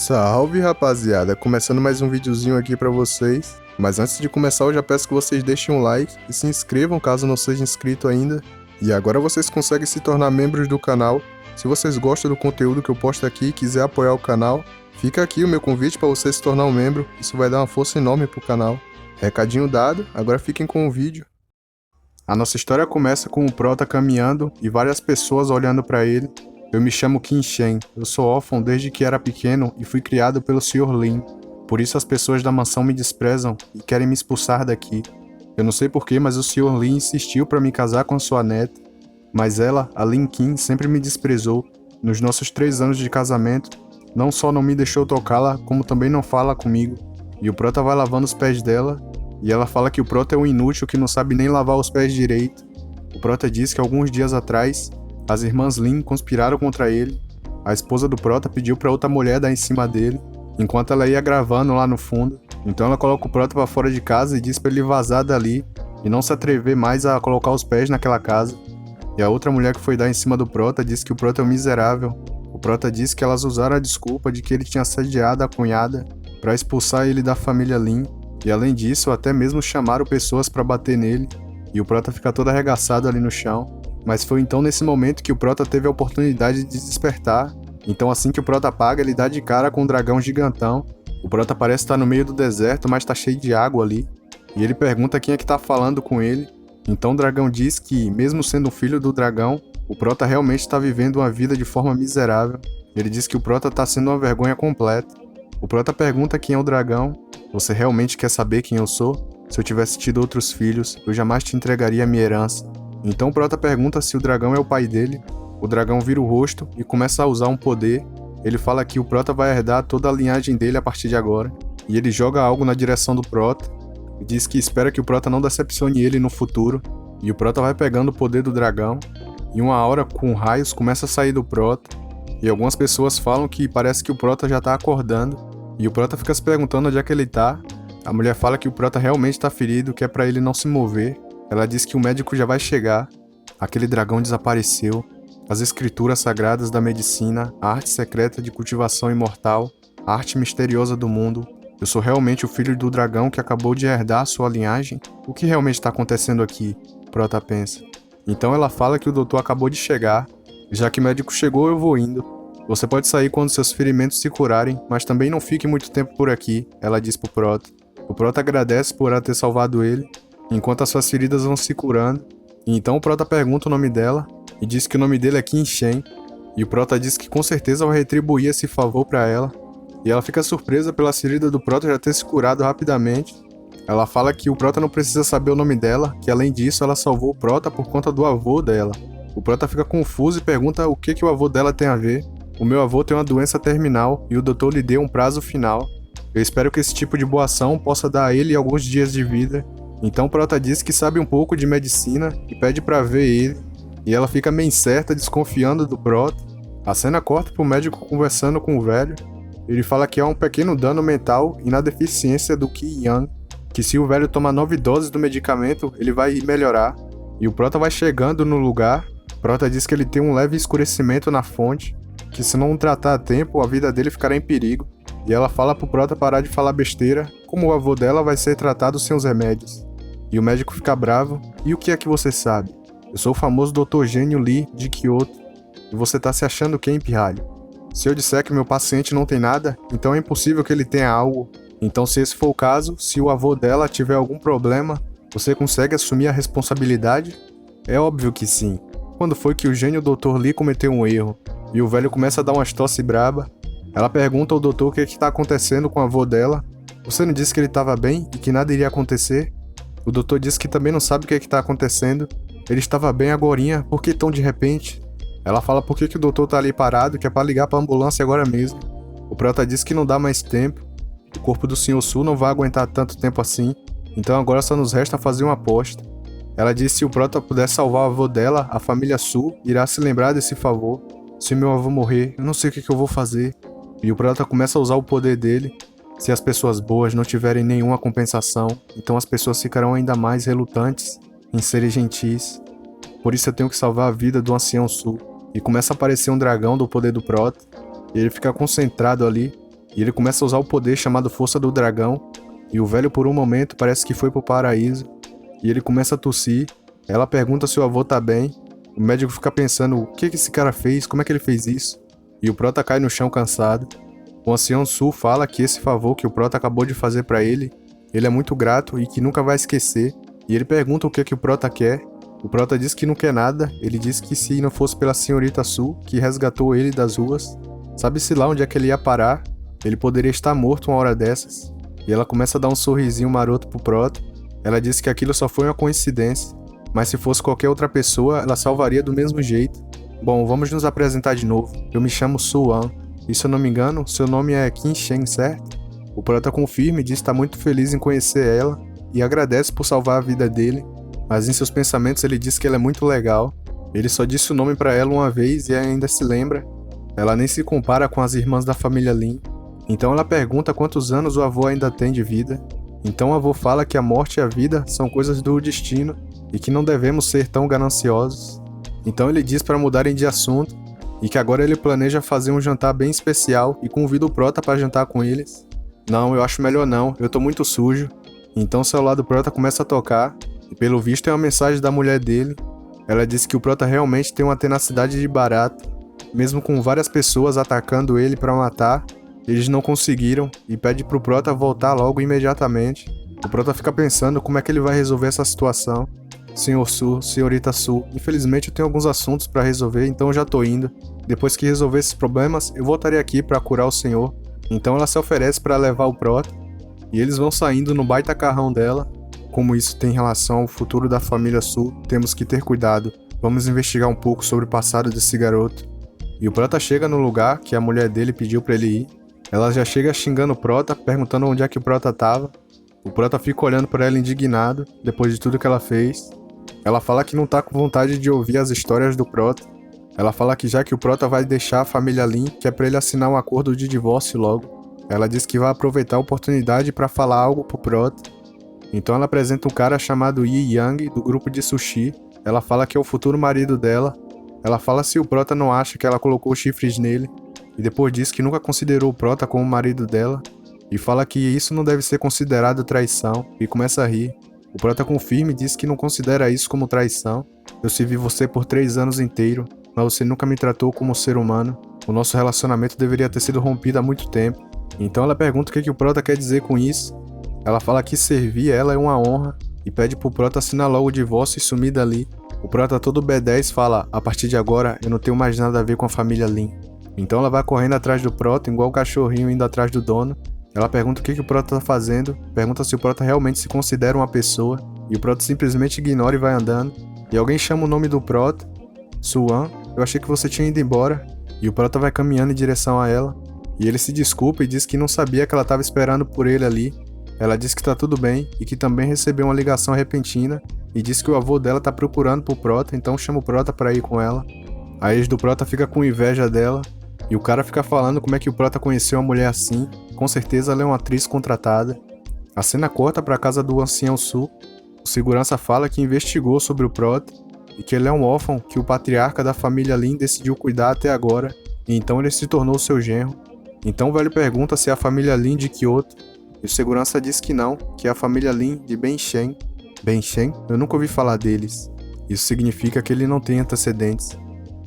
Salve, rapaziada, começando mais um videozinho aqui pra vocês. Mas antes de começar eu já peço que vocês deixem um like e se inscrevam caso não seja inscrito ainda. E agora vocês conseguem se tornar membros do canal. Se vocês gostam do conteúdo que eu posto aqui e quiser apoiar o canal, fica aqui o meu convite para você se tornar um membro, isso vai dar uma força enorme pro canal. Recadinho dado, agora fiquem com o vídeo. A nossa história começa com o Prota caminhando e várias pessoas olhando pra ele. Eu me chamo Kim Shen, eu sou órfão desde que era pequeno e fui criado pelo Sr. Lin. Por isso as pessoas da mansão me desprezam e querem me expulsar daqui. Eu não sei porquê, mas o Sr. Lin insistiu para me casar com sua neta. Mas ela, a Lin Kim, sempre me desprezou. Nos nossos 3 anos de casamento, não só não me deixou tocá-la, como também não fala comigo. E o Prota vai lavando os pés dela, e ela fala que o Prota é um inútil que não sabe nem lavar os pés direito. O Prota diz que alguns dias atrás, as irmãs Lin conspiraram contra ele. A esposa do Prota pediu para outra mulher dar em cima dele, enquanto ela ia gravando lá no fundo. Então ela coloca o Prota para fora de casa e diz para ele vazar dali e não se atrever mais a colocar os pés naquela casa. E a outra mulher que foi dar em cima do Prota disse que o Prota é um miserável. O Prota disse que elas usaram a desculpa de que ele tinha assediado a cunhada para expulsar ele da família Lin. E além disso, até mesmo chamaram pessoas para bater nele. E o Prota fica todo arregaçado ali no chão. Mas foi então nesse momento que o Prota teve a oportunidade de despertar. Então assim que o Prota apaga, ele dá de cara com um dragão gigantão. O Prota parece estar no meio do deserto, mas tá cheio de água ali. E ele pergunta quem é que tá falando com ele. Então o dragão diz que, mesmo sendo um filho do dragão, o Prota realmente está vivendo uma vida de forma miserável. Ele diz que o Prota tá sendo uma vergonha completa. O Prota pergunta quem é o dragão. Você realmente quer saber quem eu sou? Se eu tivesse tido outros filhos, eu jamais te entregaria a minha herança. Então o Prota pergunta se o dragão é o pai dele. O dragão vira o rosto e começa a usar um poder. Ele fala que o Prota vai herdar toda a linhagem dele a partir de agora. E ele joga algo na direção do Prota. E diz que espera que o Prota não decepcione ele no futuro. E o Prota vai pegando o poder do dragão. E uma aura com raios começa a sair do Prota. E algumas pessoas falam que parece que o Prota já tá acordando. E o Prota fica se perguntando onde é que ele tá. A mulher fala que o Prota realmente tá ferido, que é pra ele não se mover. Ela diz que o médico já vai chegar. Aquele dragão desapareceu. As escrituras sagradas da medicina, a arte secreta de cultivação imortal, a arte misteriosa do mundo. Eu sou realmente o filho do dragão que acabou de herdar sua linhagem? O que realmente está acontecendo aqui? Prota pensa. Então ela fala que o doutor acabou de chegar. Já que o médico chegou, eu vou indo. Você pode sair quando seus ferimentos se curarem, mas também não fique muito tempo por aqui, ela diz pro Prota. O Prota agradece por ela ter salvado ele, enquanto as suas feridas vão se curando. E então o Prota pergunta o nome dela e diz que o nome dele é Kim Shen. E o Prota diz que com certeza vai retribuir esse favor para ela. E ela fica surpresa pela ferida do Prota já ter se curado rapidamente. Ela fala que o Prota não precisa saber o nome dela, que além disso ela salvou o Prota por conta do avô dela. O Prota fica confuso e pergunta o que o avô dela tem a ver. O meu avô tem uma doença terminal e o doutor lhe deu um prazo final. Eu espero que esse tipo de boa ação possa dar a ele alguns dias de vida. Então Prota diz que sabe um pouco de medicina e pede pra ver ele. E ela fica meio incerta, desconfiando do Prota. A cena corta pro médico conversando com o velho. Ele fala que há um pequeno dano mental e na deficiência do Qi Yang, que se o velho tomar 9 doses do medicamento, ele vai melhorar. E o Prota vai chegando no lugar. Prota diz que ele tem um leve escurecimento na fonte, que se não tratar a tempo, a vida dele ficará em perigo. E ela fala pro Prota parar de falar besteira, como o avô dela vai ser tratado sem os remédios. E o médico fica bravo. E o que é que você sabe? Eu sou o famoso Dr. Gênio Lee de Kyoto. E você tá se achando quem, pirralho? Se eu disser que meu paciente não tem nada, então é impossível que ele tenha algo. Então se esse for o caso, se o avô dela tiver algum problema, você consegue assumir a responsabilidade? É óbvio que sim. Quando foi que o gênio Dr. Lee cometeu um erro? E o velho começa a dar umas tosse braba. Ela pergunta ao doutor o que está acontecendo com o avô dela. Você não disse que ele estava bem e que nada iria acontecer? O doutor diz que também não sabe o que está acontecendo. Ele estava bem agorinha, por que tão de repente? Ela fala por que o doutor tá ali parado, que é para ligar para a ambulância agora mesmo. O Prota diz que não dá mais tempo. O corpo do Sr. Su não vai aguentar tanto tempo assim. Então agora só nos resta fazer uma aposta. Ela diz que se o Prota puder salvar o avô dela, a família Su irá se lembrar desse favor. Se meu avô morrer, eu não sei o que eu vou fazer. E o Prota começa a usar o poder dele. Se as pessoas boas não tiverem nenhuma compensação, então as pessoas ficarão ainda mais relutantes em serem gentis. Por isso eu tenho que salvar a vida do ancião Su. E começa a aparecer um dragão do poder do Prota. E ele fica concentrado ali. e ele começa a usar o poder chamado Força do Dragão, e o velho por um momento parece que foi pro paraíso, e ele começa a tossir. Ela pergunta se o avô tá bem, o médico fica pensando o que esse cara fez, como é que ele fez isso, e o Prota cai no chão cansado. O ancião Su fala que esse favor que o Prota acabou de fazer pra ele é muito grato e que nunca vai esquecer, e ele pergunta o que o Prota quer. O Prota diz que não quer nada, ele diz que se não fosse pela senhorita Su, que resgatou ele das ruas, sabe-se lá onde é que ele ia parar, ele poderia estar morto uma hora dessas. E ela começa a dar um sorrisinho maroto pro Prota. Ela diz que aquilo só foi uma coincidência, mas se fosse qualquer outra pessoa, ela salvaria do mesmo jeito. Bom, vamos nos apresentar de novo. Eu me chamo Su-an, e se eu não me engano, seu nome é Qin Shen, certo? O Prota confirma e diz que está muito feliz em conhecer ela, e agradece por salvar a vida dele, mas em seus pensamentos ele diz que ela é muito legal. Ele só disse o nome pra ela uma vez e ainda se lembra. Ela nem se compara com as irmãs da família Lin. Então ela pergunta quantos anos o avô ainda tem de vida. Então o avô fala que a morte e a vida são coisas do destino e que não devemos ser tão gananciosos. Então ele diz para mudarem de assunto e que agora ele planeja fazer um jantar bem especial e convida o Prota para jantar com eles. Não, eu acho melhor não, eu tô muito sujo. Então o celular do Prota começa a tocar e pelo visto é uma mensagem da mulher dele. Ela diz que o Prota realmente tem uma tenacidade de barato. Mesmo com várias pessoas atacando ele para matar, eles não conseguiram e pede pro Prota voltar logo imediatamente. O Prota fica pensando como é que ele vai resolver essa situação. Senhor Su, senhorita Su, infelizmente eu tenho alguns assuntos para resolver, então eu já tô indo. Depois que resolver esses problemas, eu voltarei aqui para curar o senhor. Então ela se oferece para levar o Prota e eles vão saindo no baita carrão dela. Como isso tem relação ao futuro da família Su, temos que ter cuidado. Vamos investigar um pouco sobre o passado desse garoto. E o Prota chega no lugar que a mulher dele pediu para ele ir. Ela já chega xingando o Prota, perguntando onde é que o Prota tava. O Prota fica olhando para ela indignado, depois de tudo que ela fez. Ela fala que não tá com vontade de ouvir as histórias do Prota. Ela fala que já que o Prota vai deixar a família Lin, que é pra ele assinar um acordo de divórcio logo. Ela diz que vai aproveitar a oportunidade para falar algo pro Prota. Então ela apresenta um cara chamado Yi Yang, do grupo de sushi. Ela fala que é o futuro marido dela. Ela fala se o Prota não acha que ela colocou chifres nele. E depois diz que nunca considerou o Prota como marido dela. E fala que isso não deve ser considerado traição. E começa a rir. O Prota confirma e diz que não considera isso como traição. Eu servi você por 3 anos inteiros, mas você nunca me tratou como um ser humano. O nosso relacionamento deveria ter sido rompido há muito tempo. Então ela pergunta o que o Prota quer dizer com isso. Ela fala que servir ela é uma honra e pede pro Prota assinar logo o divórcio e sumir dali. O Prota todo B10 fala, a partir de agora eu não tenho mais nada a ver com a família Lin. Então ela vai correndo atrás do Prota, igual o cachorrinho indo atrás do dono. Ela pergunta o que o Prota tá fazendo, pergunta se o Prota realmente se considera uma pessoa, e o Prota simplesmente ignora e vai andando. E alguém chama o nome do Prota, Su-an, eu achei que você tinha ido embora. E o Prota vai caminhando em direção a ela, e ele se desculpa e diz que não sabia que ela estava esperando por ele ali. Ela diz que tá tudo bem e que também recebeu uma ligação repentina e diz que o avô dela tá procurando por Prota, então chama o Prota pra ir com ela. A ex do Prota fica com inveja dela e o cara fica falando como é que o Prota conheceu uma mulher assim, com certeza ela é uma atriz contratada. A cena corta pra casa do ancião Su. O segurança fala que investigou sobre o Prota e que ele é um órfão que o patriarca da família Lin decidiu cuidar até agora, e então ele se tornou seu genro. Então o velho pergunta se é a família Lin de Kyoto. E o segurança diz que não, que é a família Lin de Benshen. Benshen? Eu nunca ouvi falar deles. Isso significa que ele não tem antecedentes.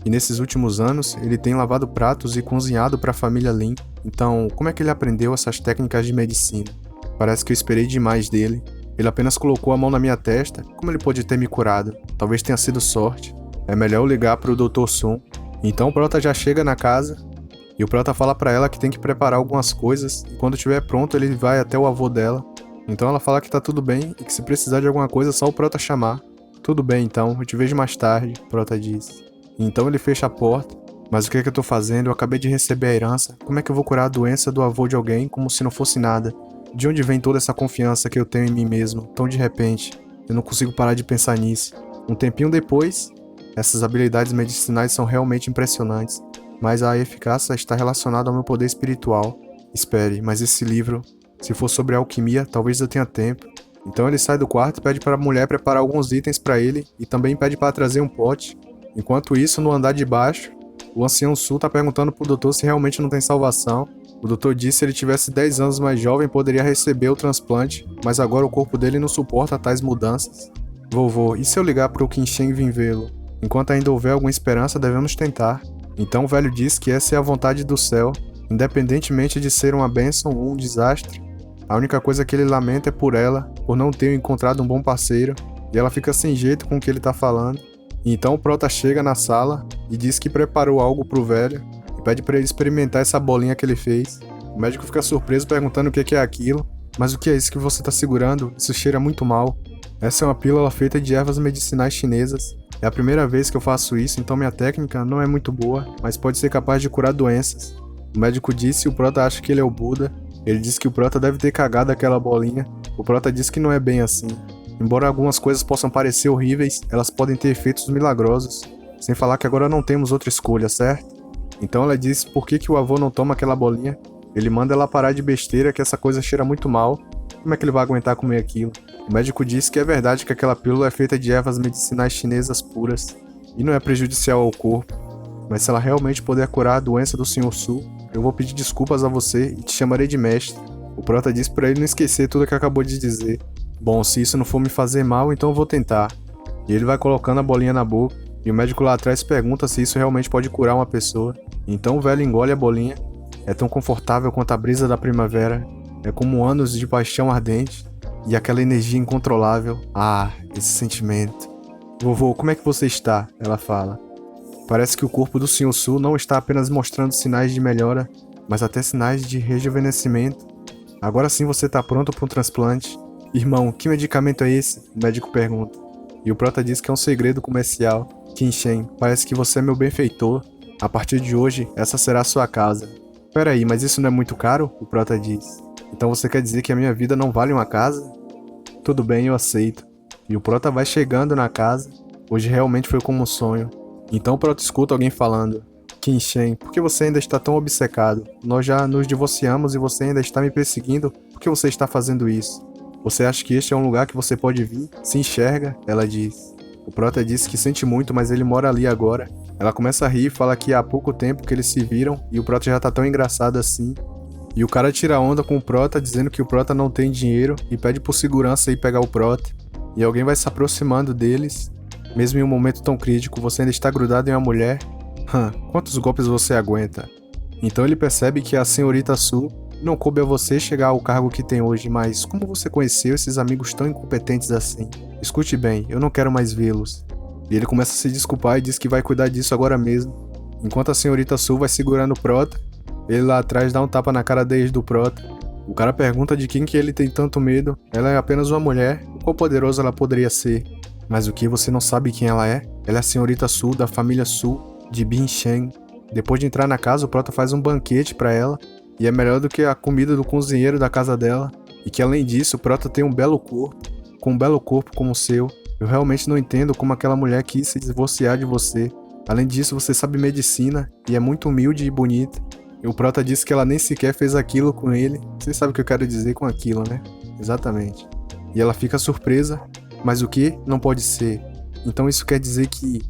E nesses últimos anos, ele tem lavado pratos e cozinhado para a família Lin. Então, como é que ele aprendeu essas técnicas de medicina? Parece que eu esperei demais dele. Ele apenas colocou a mão na minha testa. Como ele pode ter me curado? Talvez tenha sido sorte. É melhor eu ligar pro Dr. Sun. Então o Prota já chega na casa. E o Prota fala pra ela que tem que preparar algumas coisas, e quando estiver pronto ele vai até o avô dela. Então ela fala que tá tudo bem, e que se precisar de alguma coisa é só o Prota chamar. Tudo bem então, eu te vejo mais tarde, o Prota diz. E então ele fecha a porta. Mas o que é que eu tô fazendo? Eu acabei de receber a herança. Como é que eu vou curar a doença do avô de alguém como se não fosse nada? De onde vem toda essa confiança que eu tenho em mim mesmo, tão de repente? Eu não consigo parar de pensar nisso. Um tempinho depois, essas habilidades medicinais são realmente impressionantes. Mas a eficácia está relacionada ao meu poder espiritual. Espere, mas esse livro, se for sobre alquimia, talvez eu tenha tempo. Então ele sai do quarto e pede para a mulher preparar alguns itens para ele e também pede para trazer um pote. Enquanto isso, no andar de baixo, o ancião Su está perguntando pro doutor se realmente não tem salvação. O doutor disse que se ele tivesse 10 anos mais jovem poderia receber o transplante, mas agora o corpo dele não suporta tais mudanças. Vovô, e se eu ligar para o Qinshen e vim vê-lo? Enquanto ainda houver alguma esperança, devemos tentar. Então o velho diz que essa é a vontade do céu, independentemente de ser uma bênção ou um desastre. A única coisa que ele lamenta é por ela, por não ter encontrado um bom parceiro, e ela fica sem jeito com o que ele tá falando. E então o Prota chega na sala e diz que preparou algo pro velho e pede para ele experimentar essa bolinha que ele fez. O médico fica surpreso perguntando o que é aquilo. Mas o que é isso que você tá segurando? Isso cheira muito mal. Essa é uma pílula feita de ervas medicinais chinesas. É a primeira vez que eu faço isso, então minha técnica não é muito boa, mas pode ser capaz de curar doenças. O médico disse e o Prota acha que ele é o Buda. Ele diz que o Prota deve ter cagado aquela bolinha. O Prota diz que não é bem assim. Embora algumas coisas possam parecer horríveis, elas podem ter efeitos milagrosos. Sem falar que agora não temos outra escolha, certo? Então ela diz por que o avô não toma aquela bolinha. Ele manda ela parar de besteira, que essa coisa cheira muito mal. Como é que ele vai aguentar comer aquilo? O médico diz que é verdade que aquela pílula é feita de ervas medicinais chinesas puras e não é prejudicial ao corpo. Mas se ela realmente puder curar a doença do Sr. Su, eu vou pedir desculpas a você e te chamarei de mestre. O Prota diz pra ele não esquecer tudo que acabou de dizer. Bom, se isso não for me fazer mal, então eu vou tentar. E ele vai colocando a bolinha na boca, e o médico lá atrás pergunta se isso realmente pode curar uma pessoa. Então o velho engole a bolinha. É tão confortável quanto a brisa da primavera. É como anos de paixão ardente. E aquela energia incontrolável. Ah, esse sentimento. Vovô, como é que você está? Ela fala. Parece que o corpo do Sr. Su não está apenas mostrando sinais de melhora, mas até sinais de rejuvenescimento. Agora sim você está pronto para um transplante. Irmão, que medicamento é esse? O médico pergunta. E o Prota diz que é um segredo comercial. Qinshen, parece que você é meu benfeitor. A partir de hoje, essa será a sua casa. Peraí, mas isso não é muito caro? O Prota diz. Então você quer dizer que a minha vida não vale uma casa? Tudo bem, eu aceito. E o Prota vai chegando na casa. Hoje realmente foi como um sonho. Então o Prota escuta alguém falando. Qinshen, por que você ainda está tão obcecado? Nós já nos divorciamos e você ainda está me perseguindo? Por que você está fazendo isso? Você acha que este é um lugar que você pode vir? Se enxerga? Ela diz. O Prota diz que sente muito, mas ele mora ali agora. Ela começa a rir e fala que há pouco tempo que eles se viram e o Prota já tá tão engraçado assim. E o cara tira onda com o Prota, dizendo que o Prota não tem dinheiro e pede por segurança ir pegar o Prota. E alguém vai se aproximando deles. Mesmo em um momento tão crítico, você ainda está grudado em uma mulher? Quantos golpes você aguenta? Então ele percebe que a senhorita Su não coube a você chegar ao cargo que tem hoje, mas como você conheceu esses amigos tão incompetentes assim? Escute bem, eu não quero mais vê-los. E ele começa a se desculpar e diz que vai cuidar disso agora mesmo. Enquanto a senhorita Su vai segurando o Prota, ele lá atrás dá um tapa na cara desde do Prota. O cara pergunta de quem que ele tem tanto medo. Ela é apenas uma mulher, o quão poderosa ela poderia ser? Mas o que, você não sabe quem ela é? Ela é a senhorita Su, da família Su, de Binshen. Depois de entrar na casa, o Prota faz um banquete pra ela, e é melhor do que a comida do cozinheiro da casa dela. E que além disso, o Prota tem um belo corpo, com um belo corpo como o seu. Eu realmente não entendo como aquela mulher quis se divorciar de você. Além disso, você sabe medicina, e é muito humilde e bonita. E o Prota disse que ela nem sequer fez aquilo com ele. Você sabe o que eu quero dizer com aquilo, né? Exatamente. E ela fica surpresa. Mas o que? Não pode ser. Então isso quer dizer que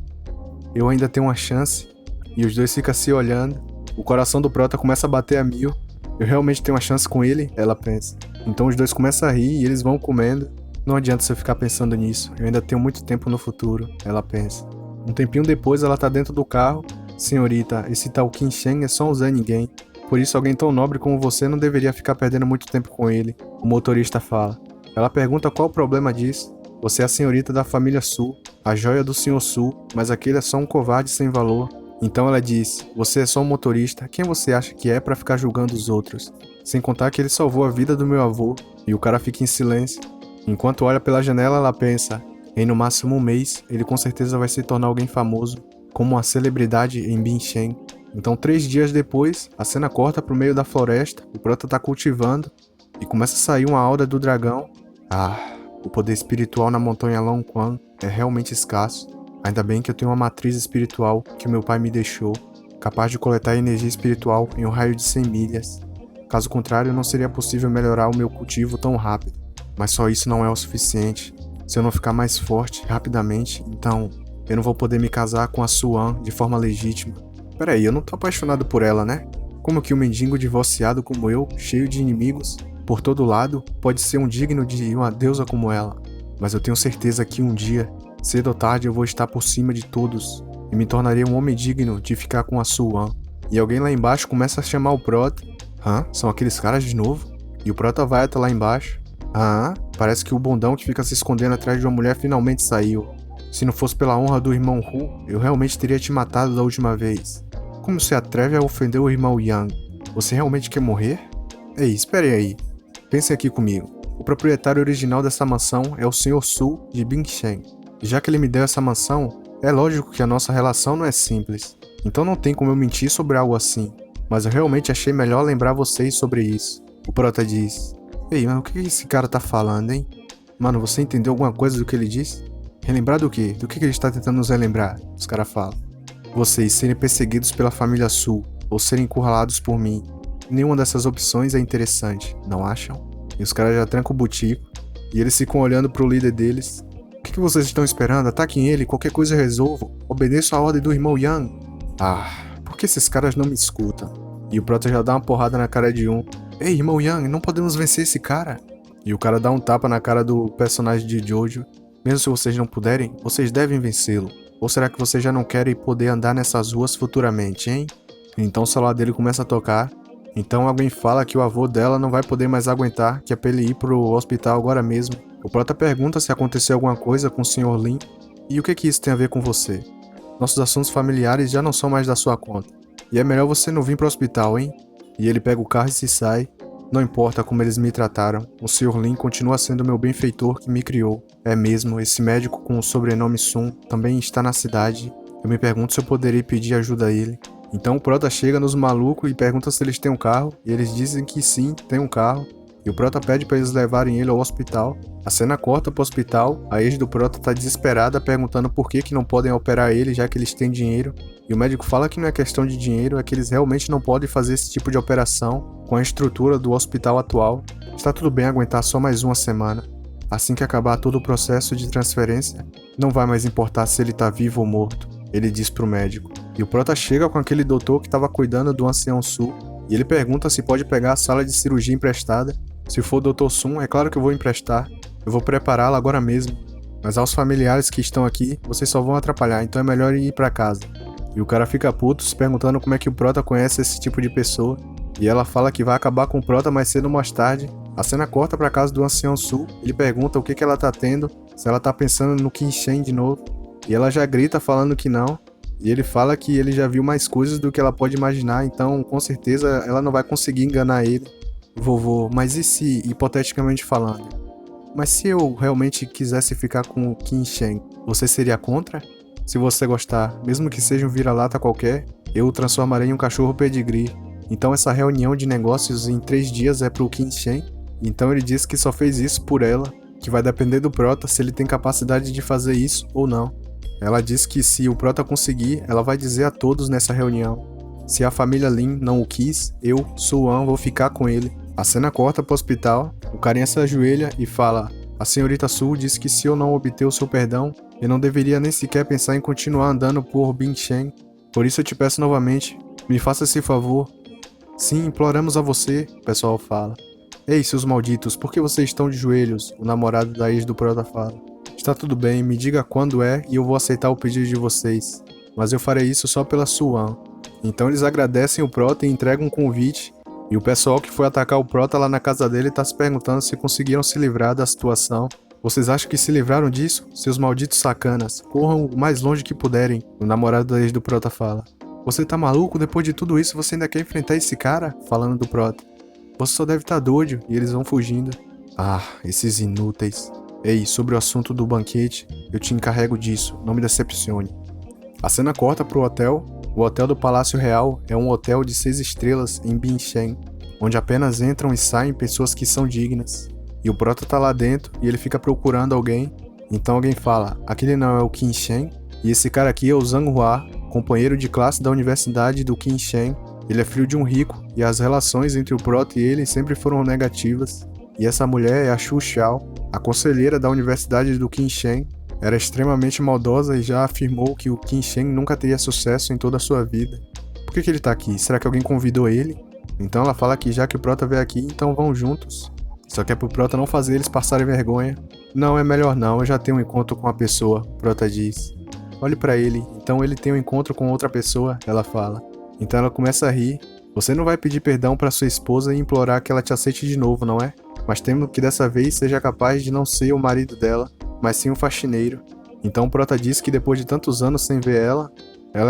eu ainda tenho uma chance? E os dois ficam se olhando. O coração do Prota começa a bater a 1000. Eu realmente tenho uma chance com ele? Ela pensa. Então os dois começam a rir e eles vão comendo. Não adianta você ficar pensando nisso. Eu ainda tenho muito tempo no futuro. Ela pensa. Um tempinho depois ela tá dentro do carro. Senhorita, esse tal Qinshen é só um Zé Ninguém. Por isso alguém tão nobre como você não deveria ficar perdendo muito tempo com ele. O motorista fala. Ela pergunta qual o problema disso. Você é a senhorita da família Su, a joia do Sr. Su, mas aquele é só um covarde sem valor. Então ela diz, você é só um motorista, quem você acha que é pra ficar julgando os outros? Sem contar que ele salvou a vida do meu avô, e o cara fica em silêncio. Enquanto olha pela janela, ela pensa, em no máximo um mês, ele com certeza vai se tornar alguém famoso, como uma celebridade em Binshen. Então 3 dias depois, a cena corta pro meio da floresta, o Prota tá cultivando, e começa a sair uma aura do dragão. O poder espiritual na montanha Long Quan é realmente escasso. Ainda bem que eu tenho uma matriz espiritual que o meu pai me deixou, capaz de coletar energia espiritual em um raio de 100 milhas. Caso contrário, não seria possível melhorar o meu cultivo tão rápido. Mas só isso não é o suficiente. Se eu não ficar mais forte rapidamente, então eu não vou poder me casar com a Suan de forma legítima. Peraí, eu não tô apaixonado por ela, né? Como que um mendigo divorciado como eu, cheio de inimigos, por todo lado, pode ser um digno de uma deusa como ela? Mas eu tenho certeza que um dia, cedo ou tarde, eu vou estar por cima de todos e me tornarei um homem digno de ficar com a Suan. E alguém lá embaixo começa a chamar o Prota. São aqueles caras de novo? E o Prota vai até lá embaixo. Parece que o bundão que fica se escondendo atrás de uma mulher finalmente saiu. Se não fosse pela honra do irmão Hu, eu realmente teria te matado da última vez. Como se atreve a ofender o irmão Yang? Você realmente quer morrer? Ei, espere aí. Pensem aqui comigo. O proprietário original dessa mansão é o Sr. Su de Bingshen. E já que ele me deu essa mansão, é lógico que a nossa relação não é simples. Então não tem como eu mentir sobre algo assim. Mas eu realmente achei melhor lembrar vocês sobre isso. O Prota diz. Ei, mano, o que esse cara tá falando, hein? Mano, você entendeu alguma coisa do que ele disse? Relembrar do quê? Do que ele está tentando nos relembrar? Os caras falam. Vocês serem perseguidos pela família Su, ou serem encurralados por mim. Nenhuma dessas opções é interessante, não acham? E os caras já trancam o botico, e eles ficam olhando pro líder deles. O que vocês estão esperando? Ataquem ele, qualquer coisa eu resolvo. Obedeço a ordem do irmão Yang. Por que esses caras não me escutam? E o Prota já dá uma porrada na cara de um. Ei, irmão Yang, não podemos vencer esse cara. E o cara dá um tapa na cara do personagem de Jojo. Mesmo se vocês não puderem, vocês devem vencê-lo. Ou será que vocês já não querem poder andar nessas ruas futuramente, hein? Então o celular dele começa a tocar. Então alguém fala que o avô dela não vai poder mais aguentar, que é pra ele ir pro hospital agora mesmo. O Prota pergunta se aconteceu alguma coisa com o Sr. Lin. E o que isso tem a ver com você? Nossos assuntos familiares já não são mais da sua conta. E é melhor você não vir pro hospital, hein? E ele pega o carro e se sai. Não importa como eles me trataram, o Sr. Lin continua sendo meu benfeitor que me criou. É mesmo, esse médico com o sobrenome Sun também está na cidade. Eu me pergunto se eu poderia pedir ajuda a ele. Então o Prota chega nos malucos e pergunta se eles têm um carro, e eles dizem que sim, tem um carro. E o Prota pede para eles levarem ele ao hospital. A cena corta pro hospital, a ex do Prota tá desesperada perguntando por que não podem operar ele já que eles têm dinheiro. E o médico fala que não é questão de dinheiro, é que eles realmente não podem fazer esse tipo de operação com a estrutura do hospital atual. Está tudo bem aguentar só mais uma semana. Assim que acabar todo o processo de transferência, não vai mais importar se ele tá vivo ou morto, ele diz pro médico. E o Prota chega com aquele doutor que estava cuidando do ancião Su, e ele pergunta se pode pegar a sala de cirurgia emprestada. Se for o Dr. Sun, é claro que eu vou emprestar. Eu vou prepará-la agora mesmo. Mas aos familiares que estão aqui, vocês só vão atrapalhar, então é melhor ir pra casa. E o cara fica puto, se perguntando como é que o Prota conhece esse tipo de pessoa. E ela fala que vai acabar com o Prota mais cedo ou mais tarde. A cena corta pra casa do ancião Su. Ele pergunta o que ela tá tendo, se ela tá pensando no Qinshen de novo. E ela já grita falando que não. E ele fala que ele já viu mais coisas do que ela pode imaginar, então com certeza ela não vai conseguir enganar ele. Vovô, mas e se, hipoteticamente falando, mas se eu realmente quisesse ficar com o Qinshen, você seria contra? Se você gostar, mesmo que seja um vira-lata qualquer, eu o transformarei em um cachorro pedigree. Então essa reunião de negócios em 3 dias é pro Qinshen? Então ele disse que só fez isso por ela, que vai depender do Prota se ele tem capacidade de fazer isso ou não. Ela disse que se o Prota conseguir, ela vai dizer a todos nessa reunião. Se a família Lin não o quis, eu, Suan, vou ficar com ele. A cena corta pro hospital, o carinha se ajoelha e fala: a senhorita Su disse que se eu não obter o seu perdão, eu não deveria nem sequer pensar em continuar andando por Bingshen. Por isso eu te peço novamente, me faça esse favor. Sim, imploramos a você, o pessoal fala. Ei, seus malditos, por que vocês estão de joelhos? O namorado da ex do Prota fala. Está tudo bem, me diga quando é e eu vou aceitar o pedido de vocês. Mas eu farei isso só pela Suan. Então eles agradecem o Prota e entregam um convite. E o pessoal que foi atacar o Prota lá na casa dele tá se perguntando se conseguiram se livrar da situação. Vocês acham que se livraram disso? Seus malditos sacanas. Corram o mais longe que puderem. O namorado da ex do Prota fala. Você tá maluco? Depois de tudo isso você ainda quer enfrentar esse cara? Falando do Prota. Você só deve estar doido. E eles vão fugindo. Esses inúteis. Ei, sobre o assunto do banquete, eu te encarrego disso. Não me decepcione. A cena corta pro hotel. O Hotel do Palácio Real é um hotel de 6 estrelas em Bingshen, onde apenas entram e saem pessoas que são dignas. E o Prota tá lá dentro e ele fica procurando alguém. Então alguém fala, aquele não é o Qinshen? E esse cara aqui é o Zhang Hua, companheiro de classe da Universidade do Qinshen. Ele é filho de um rico e as relações entre o Prota e ele sempre foram negativas. E essa mulher é a Xu Xiao, a conselheira da Universidade do Qinshen. Era extremamente maldosa e já afirmou que o Qinshen nunca teria sucesso em toda a sua vida. Por que ele tá aqui? Será que alguém convidou ele? Então ela fala que já que o Prota veio aqui, então vão juntos. Só que é pro Prota não fazer eles passarem vergonha. Não, é melhor não, eu já tenho um encontro com a pessoa, Prota diz. Olhe pra ele, então ele tem um encontro com outra pessoa, ela fala. Então ela começa a rir. Você não vai pedir perdão pra sua esposa e implorar que ela te aceite de novo, não é? Mas temo que dessa vez seja capaz de não ser o marido dela, mas sim um faxineiro. Então o Prota diz que depois de tantos anos sem ver ela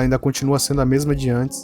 ainda continua sendo a mesma de antes.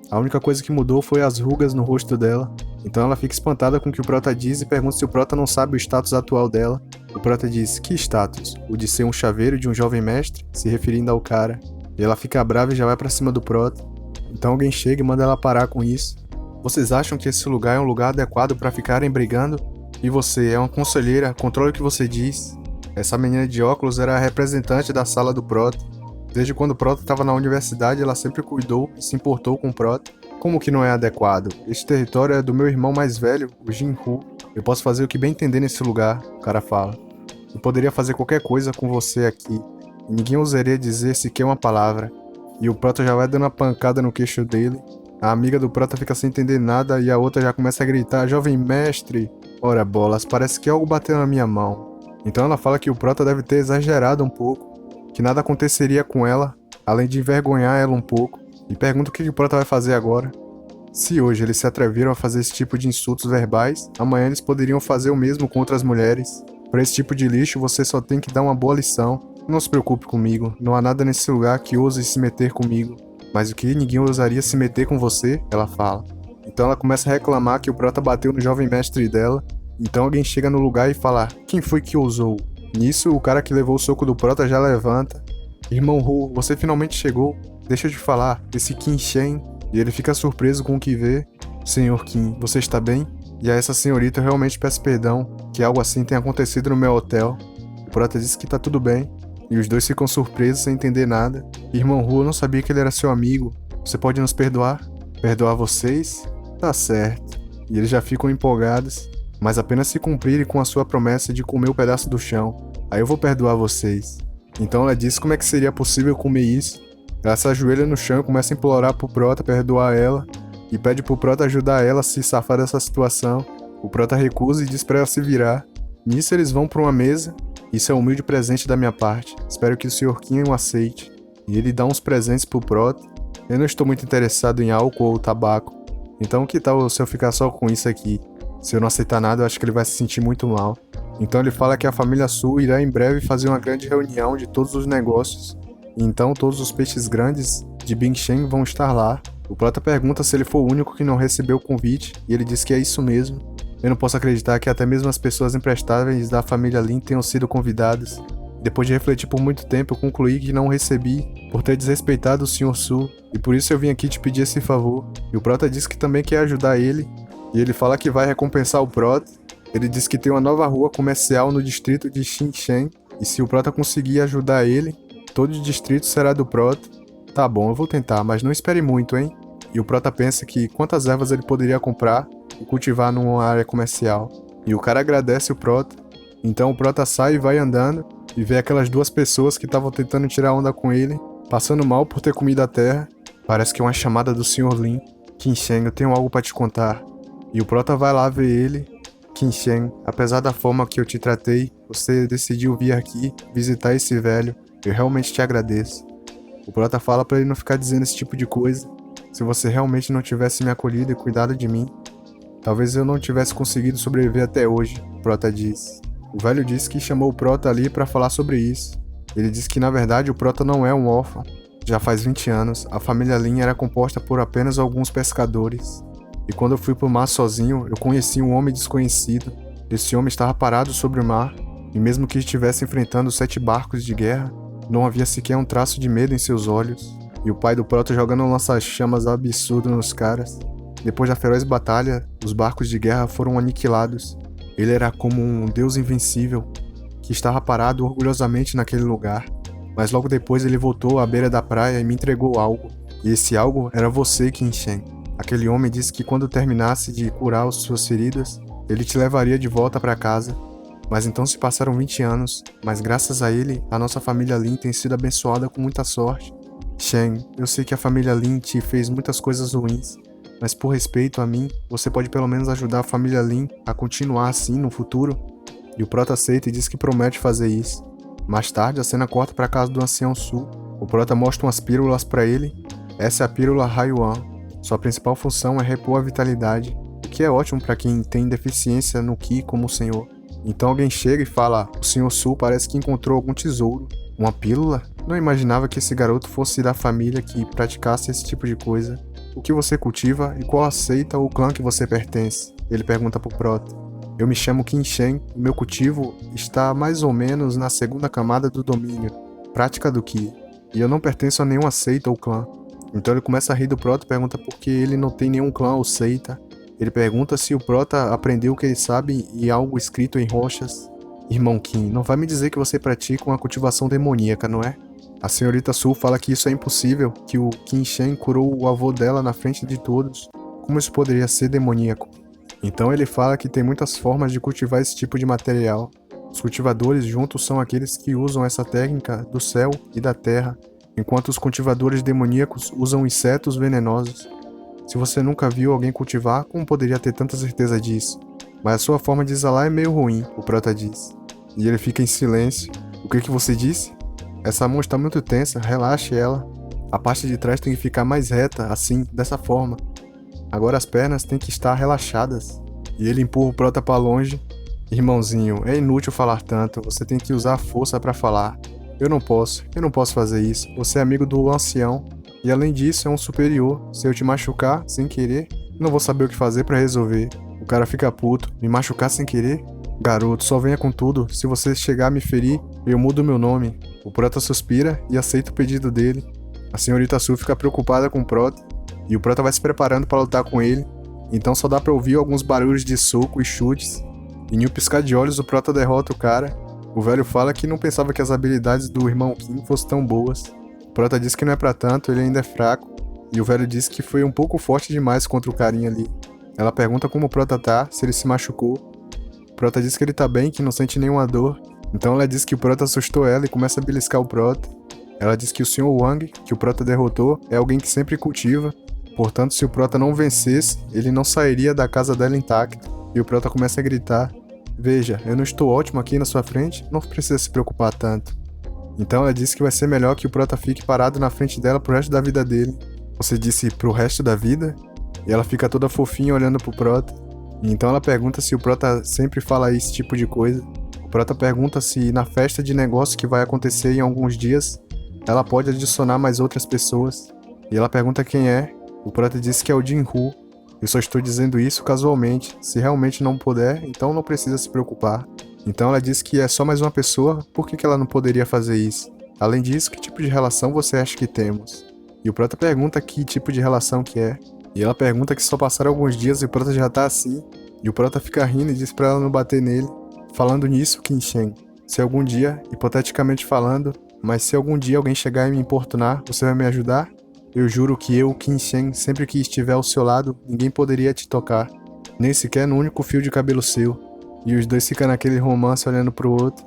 A única coisa que mudou foi as rugas no rosto dela. Então ela fica espantada com o que o Prota diz e pergunta se o Prota não sabe o status atual dela. O Prota diz, que status? O de ser um chaveiro de um jovem mestre? Se referindo ao cara. E ela fica brava e já vai pra cima do Prota. Então alguém chega e manda ela parar com isso. Vocês acham que esse lugar é um lugar adequado pra ficarem brigando? E você é uma conselheira, controle o que você diz. Essa menina de óculos era a representante da sala do Prota. Desde quando o Prota estava na universidade, ela sempre cuidou e se importou com o Prota. Como que não é adequado? Este território é do meu irmão mais velho, o Jinhu. Eu posso fazer o que bem entender nesse lugar, o cara fala. Eu poderia fazer qualquer coisa com você aqui. E ninguém ousaria dizer sequer uma palavra. E o Prota já vai dando uma pancada no queixo dele. A amiga do Prota fica sem entender nada e a outra já começa a gritar, jovem mestre. Ora bolas, parece que algo bateu na minha mão. Então ela fala que o Prota deve ter exagerado um pouco. Que nada aconteceria com ela, além de envergonhar ela um pouco, e pergunta o que o Prota vai fazer agora. Se hoje eles se atreveram a fazer esse tipo de insultos verbais, amanhã eles poderiam fazer o mesmo com outras mulheres. Para esse tipo de lixo, você só tem que dar uma boa lição. Não se preocupe comigo, não há nada nesse lugar que ouse se meter comigo. Mas o que ninguém ousaria se meter com você, ela fala. Então ela começa a reclamar que o Prota bateu no jovem mestre dela. Então alguém chega no lugar e fala, quem foi que ousou? Nisso, o cara que levou o soco do Prota já levanta. Irmão Hu, você finalmente chegou. Deixa eu te falar, esse Qin Shen. E ele fica surpreso com o que vê. Senhor Qin, você está bem? E a essa senhorita eu realmente peço perdão, que algo assim tenha acontecido no meu hotel. O Prota diz que tá tudo bem. E os dois ficam surpresos sem entender nada. Irmão Hu, eu não sabia que ele era seu amigo. Você pode nos perdoar? Perdoar vocês? Tá certo. E eles já ficam empolgados. Mas apenas se cumprirem com a sua promessa de comer o pedaço do chão. Aí eu vou perdoar vocês. Então ela diz como é que seria possível comer isso. Ela se ajoelha no chão e começa a implorar pro Prota perdoar ela. E pede pro Prota ajudar ela a se safar dessa situação. O Prota recusa e diz pra ela se virar. Nisso eles vão pra uma mesa. Isso é um humilde presente da minha parte. Espero que o Sr. Qin o aceite. E ele dá uns presentes pro Prota. Eu não estou muito interessado em álcool ou tabaco. Então que tal se eu ficar só com isso aqui? Se eu não aceitar nada, eu acho que ele vai se sentir muito mal. Então ele fala que a família Su irá em breve fazer uma grande reunião de todos os negócios. Então todos os peixes grandes de Bingshen vão estar lá. O Prota pergunta se ele foi o único que não recebeu o convite, e ele diz que é isso mesmo. Eu não posso acreditar que até mesmo as pessoas imprestáveis da família Lin tenham sido convidadas. Depois de refletir por muito tempo, eu concluí que não o recebi por ter desrespeitado o Sr. Su, e por isso eu vim aqui te pedir esse favor. E o Prota diz que também quer ajudar ele, e ele fala que vai recompensar o Prota. Ele diz que tem uma nova rua comercial no distrito de Xingshen, e se o Prota conseguir ajudar ele, todo o distrito será do Prota. Tá bom, eu vou tentar, mas não espere muito, hein? E o Prota pensa que quantas ervas ele poderia comprar e cultivar numa área comercial. E o cara agradece o Prota. Então o Prota sai e vai andando, e vê aquelas duas pessoas que estavam tentando tirar onda com ele, passando mal por ter comido a terra. Parece que é uma chamada do Sr. Lin. Qin Shen, eu tenho algo pra te contar. E o Prota vai lá ver ele. Qin Shen, apesar da forma que eu te tratei, você decidiu vir aqui visitar esse velho. Eu realmente te agradeço. O Prota fala pra ele não ficar dizendo esse tipo de coisa. Se você realmente não tivesse me acolhido e cuidado de mim, talvez eu não tivesse conseguido sobreviver até hoje, o Prota diz. O velho diz que chamou o Prota ali pra falar sobre isso. Ele diz que na verdade o Prota não é um órfão. Já faz 20 anos, a família Lin era composta por apenas alguns pescadores. E quando eu fui pro mar sozinho, eu conheci um homem desconhecido. Esse homem estava parado sobre o mar, e mesmo que estivesse enfrentando 7 barcos de guerra, não havia sequer um traço de medo em seus olhos. E o pai do Prota jogando um lança-chamas absurdo nos caras. Depois da feroz batalha, os barcos de guerra foram aniquilados. Ele era como um deus invencível, que estava parado orgulhosamente naquele lugar. Mas logo depois ele voltou à beira da praia e me entregou algo. E esse algo era você, Qin Shen. Aquele homem disse que quando terminasse de curar as suas feridas, ele te levaria de volta para casa. Mas então se passaram 20 anos, mas graças a ele, a nossa família Lin tem sido abençoada com muita sorte. Shen, eu sei que a família Lin te fez muitas coisas ruins, mas por respeito a mim, você pode pelo menos ajudar a família Lin a continuar assim no futuro? E o Prota aceita e diz que promete fazer isso. Mais tarde, a cena corta para a casa do Ancião Su. O Prota mostra umas pílulas para ele. Essa é a pílula Haiwan. Sua principal função é repor a vitalidade, o que é ótimo para quem tem deficiência no Ki como o senhor. Então alguém chega e fala: o Sr. Su parece que encontrou algum tesouro. Uma pílula? Não imaginava que esse garoto fosse da família que praticasse esse tipo de coisa. O que você cultiva e qual a seita ou clã que você pertence? Ele pergunta pro Prota. Eu me chamo Qin Shen e meu cultivo está mais ou menos na segunda camada do domínio, prática do Ki. E eu não pertenço a nenhuma seita ou clã. Então ele começa a rir do Prota e pergunta por que ele não tem nenhum clã ou seita. Ele pergunta se o Prota aprendeu o que ele sabe e algo escrito em rochas. Irmão Qin, não vai me dizer que você pratica uma cultivação demoníaca, não é? A senhorita Su fala que isso é impossível, que o Qin Shen curou o avô dela na frente de todos. Como isso poderia ser demoníaco? Então ele fala que tem muitas formas de cultivar esse tipo de material. Os cultivadores juntos são aqueles que usam essa técnica do céu e da terra, enquanto os cultivadores demoníacos usam insetos venenosos. Se você nunca viu alguém cultivar, como poderia ter tanta certeza disso? Mas a sua forma de exalar é meio ruim, o Prota diz. E ele fica em silêncio. O que você disse? Essa mão está muito tensa, relaxe ela. A parte de trás tem que ficar mais reta, assim, dessa forma. Agora as pernas têm que estar relaxadas. E ele empurra o Prota para longe. Irmãozinho, é inútil falar tanto, você tem que usar a força para falar. Eu não posso fazer isso. Você é amigo do ancião. E além disso, é um superior. Se eu te machucar, sem querer, não vou saber o que fazer para resolver. O cara fica puto. Me machucar sem querer? Garoto, só venha com tudo. Se você chegar a me ferir, eu mudo meu nome. O Prota suspira e aceita o pedido dele. A senhorita Su fica preocupada com o Prota. E o Prota vai se preparando para lutar com ele. Então só dá para ouvir alguns barulhos de soco e chutes. E em um piscar de olhos, o Prota derrota o cara. O velho fala que não pensava que as habilidades do irmão Qin fossem tão boas. O Prota diz que não é pra tanto, ele ainda é fraco. E o velho diz que foi um pouco forte demais contra o carinha ali. Ela pergunta como o Prota tá, se ele se machucou. O Prota diz que ele tá bem, que não sente nenhuma dor. Então ela diz que o Prota assustou ela e começa a beliscar o Prota. Ela diz que o Sr. Wang, que o Prota derrotou, é alguém que sempre cultiva. Portanto, se o Prota não vencesse, ele não sairia da casa dela intacto. E o Prota começa a gritar: veja, eu não estou ótimo aqui na sua frente, não precisa se preocupar tanto. Então ela disse que vai ser melhor que o Prota fique parado na frente dela pro resto da vida dele. Você disse pro resto da vida? E ela fica toda fofinha olhando pro Prota. E então ela pergunta se o Prota sempre fala esse tipo de coisa. O Prota pergunta se na festa de negócio que vai acontecer em alguns dias, ela pode adicionar mais outras pessoas. E ela pergunta quem é. O Prota diz que é o Jin-Hu. Eu só estou dizendo isso casualmente. Se realmente não puder, então não precisa se preocupar. Então ela diz que é só mais uma pessoa, por que ela não poderia fazer isso? Além disso, que tipo de relação você acha que temos? E o Prota pergunta que tipo de relação que é. E ela pergunta que só passaram alguns dias e o Prota já tá assim. E o Prota fica rindo e diz pra ela não bater nele. Falando nisso, Qin Shen, se algum dia, hipoteticamente falando, mas se algum dia alguém chegar e me importunar, você vai me ajudar? Eu juro que eu, Qin Shen, sempre que estiver ao seu lado, ninguém poderia te tocar. Nem sequer no único fio de cabelo seu. E os dois ficam naquele romance olhando pro outro.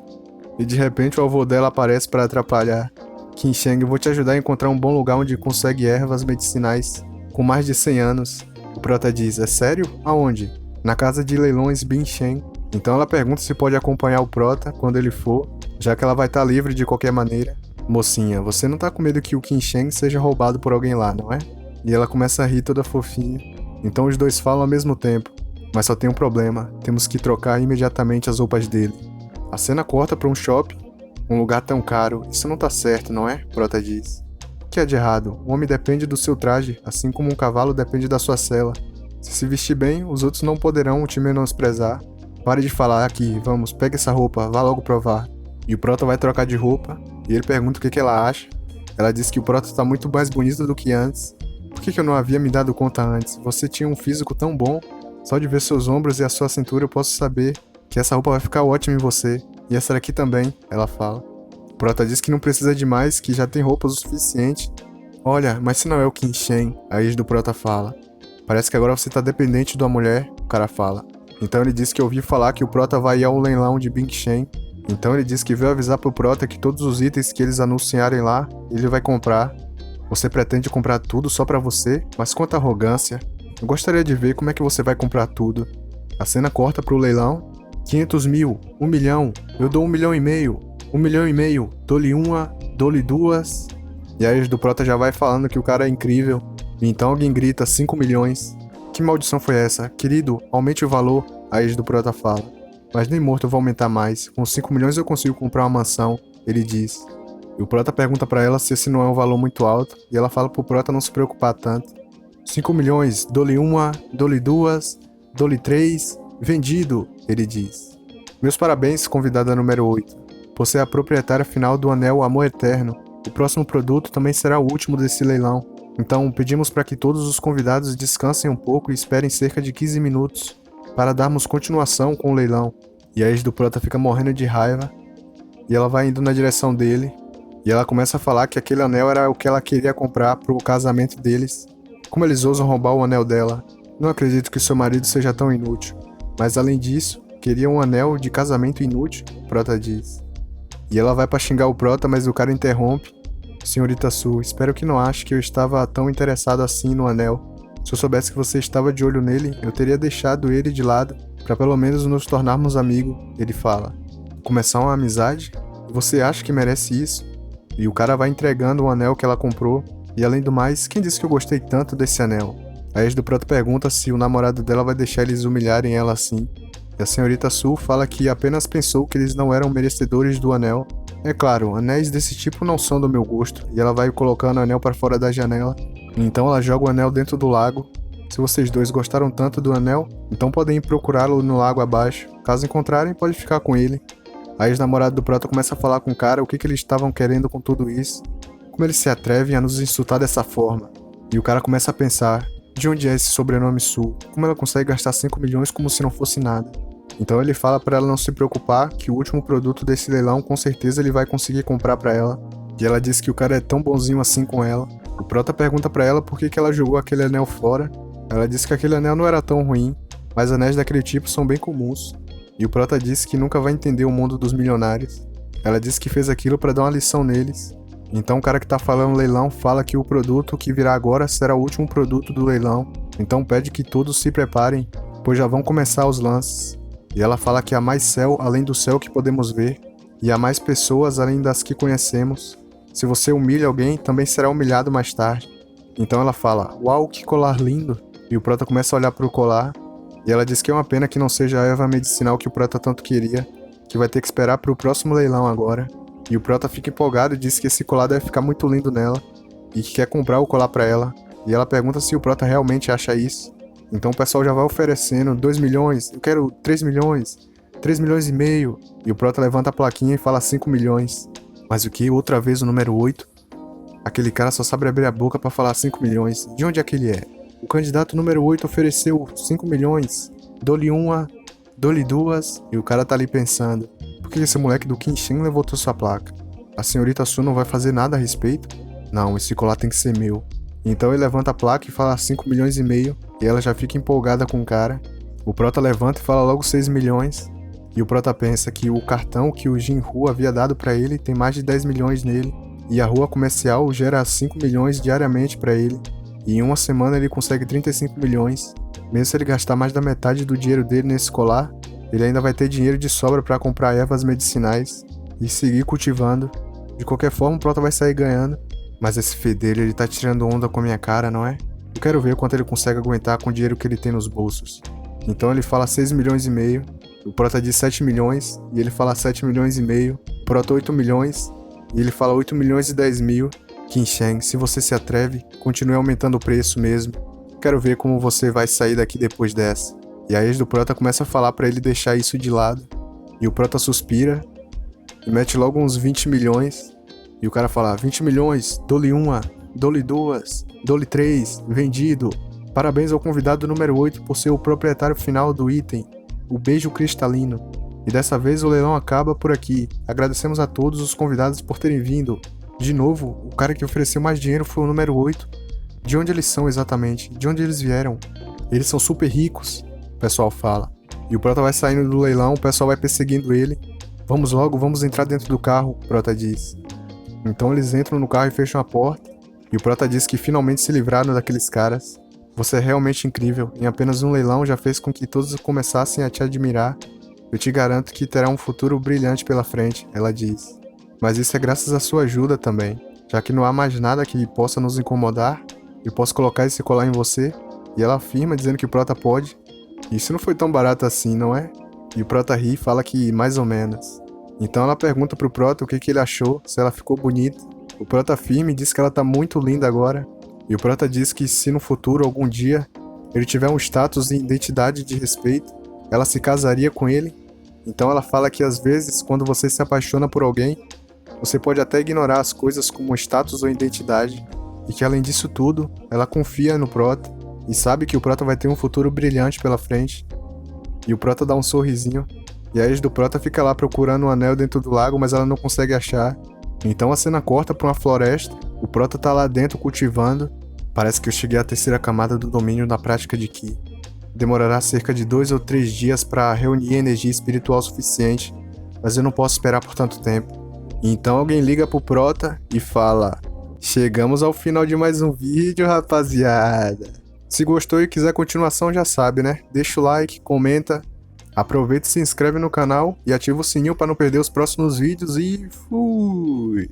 E de repente o avô dela aparece para atrapalhar. Qin Shen, eu vou te ajudar a encontrar um bom lugar onde consegue ervas medicinais. Com mais de 100 anos. O Prota diz, é sério? Aonde? Na casa de leilões Bin Shen. Então ela pergunta se pode acompanhar o Prota quando ele for, já que ela vai estar livre de qualquer maneira. Mocinha, você não tá com medo que o Qin Shen seja roubado por alguém lá, não é? E ela começa a rir toda fofinha. Então os dois falam ao mesmo tempo. Mas só tem um problema, temos que trocar imediatamente as roupas dele. A cena corta para um shopping. Um lugar tão caro, isso não tá certo, não é? Prota diz. O que é de errado? Um homem depende do seu traje, assim como um cavalo depende da sua sela. Se vestir bem, os outros não poderão te menosprezar. Pare de falar aqui, vamos, pega essa roupa, vá logo provar. E o Prota vai trocar de roupa, e ele pergunta o que ela acha. Ela diz que o Prota tá muito mais bonito do que antes. Por que eu não havia me dado conta antes? Você tinha um físico tão bom. Só de ver seus ombros e a sua cintura eu posso saber que essa roupa vai ficar ótima em você. E essa daqui também, ela fala. O Prota diz que não precisa de mais, que já tem roupas o suficiente. Olha, mas se não é o Qin Shen, a ex do Prota fala. Parece que agora você tá dependente de uma mulher, o cara fala. Então ele diz que ouviu falar que o Prota vai ir ao leilão de Bin Shen. Então ele diz que veio avisar pro Prota que todos os itens que eles anunciarem lá, ele vai comprar. Você pretende comprar tudo só pra você? Mas quanta arrogância. Eu gostaria de ver como é que você vai comprar tudo. A cena corta pro leilão. 500 mil, 1 milhão, eu dou 1,5 milhão, 1,5 milhão, dou-lhe uma, dou-lhe duas. E aí do Prota já vai falando que o cara é incrível. E então alguém grita 5 milhões. Que maldição foi essa? Querido, aumente o valor. A ex do Prota fala. Mas nem morto eu vou aumentar mais. Com 5 milhões eu consigo comprar uma mansão, ele diz. E o Prota pergunta pra ela se esse não é um valor muito alto. E ela fala pro Prota não se preocupar tanto. 5 milhões, dou-lhe uma, dou-lhe duas, dou-lhe 3. Vendido, ele diz. Meus parabéns, convidada número 8. Você é a proprietária final do anel Amor Eterno. O próximo produto também será o último desse leilão. Então pedimos para que todos os convidados descansem um pouco e esperem cerca de 15 minutos para darmos continuação com o leilão. E a ex do Prota fica morrendo de raiva e ela vai indo na direção dele e ela começa a falar que aquele anel era o que ela queria comprar pro casamento deles. Como eles ousam roubar o anel dela? Não acredito que seu marido seja tão inútil. Mas além disso, queria um anel de casamento inútil, Prota diz. E ela vai pra xingar o Prota, mas o cara interrompe. Senhorita Su, espero que não ache que eu estava tão interessado assim no anel. Se eu soubesse que você estava de olho nele, eu teria deixado ele de lado, pra pelo menos nos tornarmos amigos, ele fala. Começar uma amizade? Você acha que merece isso? E o cara vai entregando o anel que ela comprou. E além do mais, quem disse que eu gostei tanto desse anel? A ex do Prota pergunta se o namorado dela vai deixar eles humilharem ela assim. E a senhorita Su fala que apenas pensou que eles não eram merecedores do anel. É claro, anéis desse tipo não são do meu gosto. E ela vai colocando o anel para fora da janela. Então ela joga o anel dentro do lago. Se vocês dois gostaram tanto do anel, então podem ir procurá-lo no lago abaixo. Caso encontrarem, pode ficar com ele. A ex-namorada do Prota começa a falar com o cara o que eles estavam querendo com tudo isso. Como eles se atrevem a nos insultar dessa forma. E o cara começa a pensar... De onde é esse sobrenome Su? Como ela consegue gastar 5 milhões como se não fosse nada? Então ele fala pra ela não se preocupar, que o último produto desse leilão com certeza ele vai conseguir comprar pra ela. E ela diz que o cara é tão bonzinho assim com ela. O Prota pergunta pra ela por que ela jogou aquele anel fora. Ela diz que aquele anel não era tão ruim, mas anéis daquele tipo são bem comuns. E o Prota diz que nunca vai entender o mundo dos milionários. Ela diz que fez aquilo pra dar uma lição neles. Então o cara que tá falando leilão fala que o produto que virá agora será o último produto do leilão. Então pede que todos se preparem, pois já vão começar os lances. E ela fala que há mais céu além do céu que podemos ver, e há mais pessoas além das que conhecemos. Se você humilha alguém, também será humilhado mais tarde. Então ela fala, uau, que colar lindo. E o Prota começa a olhar pro colar, e ela diz que é uma pena que não seja a erva medicinal que o Prota tanto queria, que vai ter que esperar pro próximo leilão agora. E o Prota fica empolgado e diz que esse colar deve ficar muito lindo nela e que quer comprar o colar pra ela. E ela pergunta se o Prota realmente acha isso. Então o pessoal já vai oferecendo 2 milhões, eu quero 3 milhões, 3 milhões e meio. E o Prota levanta a plaquinha e fala 5 milhões. Mas o que? Outra vez o número 8? Aquele cara só sabe abrir a boca pra falar 5 milhões. De onde é que ele é? O candidato número 8 ofereceu 5 milhões. Dou-lhe uma, dou-lhe duas. E o cara tá ali pensando. Por que esse moleque do Qinshen levantou sua placa? A senhorita Su não vai fazer nada a respeito? Não, esse colar tem que ser meu. Então ele levanta a placa e fala 5 milhões e meio, e ela já fica empolgada com o cara. O Prota levanta e fala logo 6 milhões, e o Prota pensa que o cartão que o Jinru havia dado pra ele tem mais de 10 milhões nele, e a rua comercial gera 5 milhões diariamente pra ele, e em uma semana ele consegue 35 milhões. Mesmo se ele gastar mais da metade do dinheiro dele nesse colar, ele ainda vai ter dinheiro de sobra pra comprar ervas medicinais e seguir cultivando. De qualquer forma, o Prota vai sair ganhando. Mas esse fedelho, ele tá tirando onda com a minha cara, não é? Eu quero ver quanto ele consegue aguentar com o dinheiro que ele tem nos bolsos. Então ele fala 6 milhões e meio, o Prota diz 7 milhões, e ele fala 7 milhões e meio, o Prota 8 milhões, e ele fala 8 milhões e 10 mil. Qinshen, se você se atreve, continue aumentando o preço mesmo. Quero ver como você vai sair daqui depois dessa. E a ex do Prota começa a falar pra ele deixar isso de lado. E o Prota suspira e mete logo uns 20 milhões. E o cara fala, 20 milhões, dou-lhe uma, dou-lhe duas, dou-lhe 3, vendido. Parabéns ao convidado número 8 por ser o proprietário final do item, o beijo cristalino. E dessa vez o leilão acaba por aqui. Agradecemos a todos os convidados por terem vindo. De novo, o cara que ofereceu mais dinheiro foi o número 8. De onde eles são exatamente? De onde eles vieram? Eles são super ricos, o pessoal fala. E o Prota vai saindo do leilão, o pessoal vai perseguindo ele. Vamos logo, vamos entrar dentro do carro, o Prota diz. Então eles entram no carro e fecham a porta. E o Prota diz que finalmente se livraram daqueles caras. Você é realmente incrível. Em apenas um leilão já fez com que todos começassem a te admirar. Eu te garanto que terá um futuro brilhante pela frente, ela diz. Mas isso é graças à sua ajuda também, já que não há mais nada que possa nos incomodar. Eu posso colocar esse colar em você. E ela afirma dizendo que o Prota pode. Isso não foi tão barato assim, não é? E o Prota ri e fala que mais ou menos. Então ela pergunta pro Prota o que ele achou, se ela ficou bonita. O Prota afirma e diz que ela tá muito linda agora. E o Prota diz que se no futuro, algum dia, ele tiver um status e identidade de respeito, ela se casaria com ele. Então ela fala que às vezes, quando você se apaixona por alguém, você pode até ignorar as coisas como status ou identidade. E que além disso tudo, ela confia no Prota e sabe que o Prota vai ter um futuro brilhante pela frente. E o Prota dá um sorrisinho. E a ex do Prota fica lá procurando um anel dentro do lago, mas ela não consegue achar. Então a cena corta pra uma floresta. O Prota tá lá dentro cultivando. Parece que eu cheguei à terceira camada do domínio na prática de Ki. Demorará cerca de 2 ou 3 dias para reunir energia espiritual suficiente, mas eu não posso esperar por tanto tempo. Então alguém liga pro Prota e fala: chegamos ao final de mais um vídeo, rapaziada. Se gostou e quiser continuação, já sabe, né? Deixa o like, comenta, aproveita e se inscreve no canal e ativa o sininho para não perder os próximos vídeos e fui!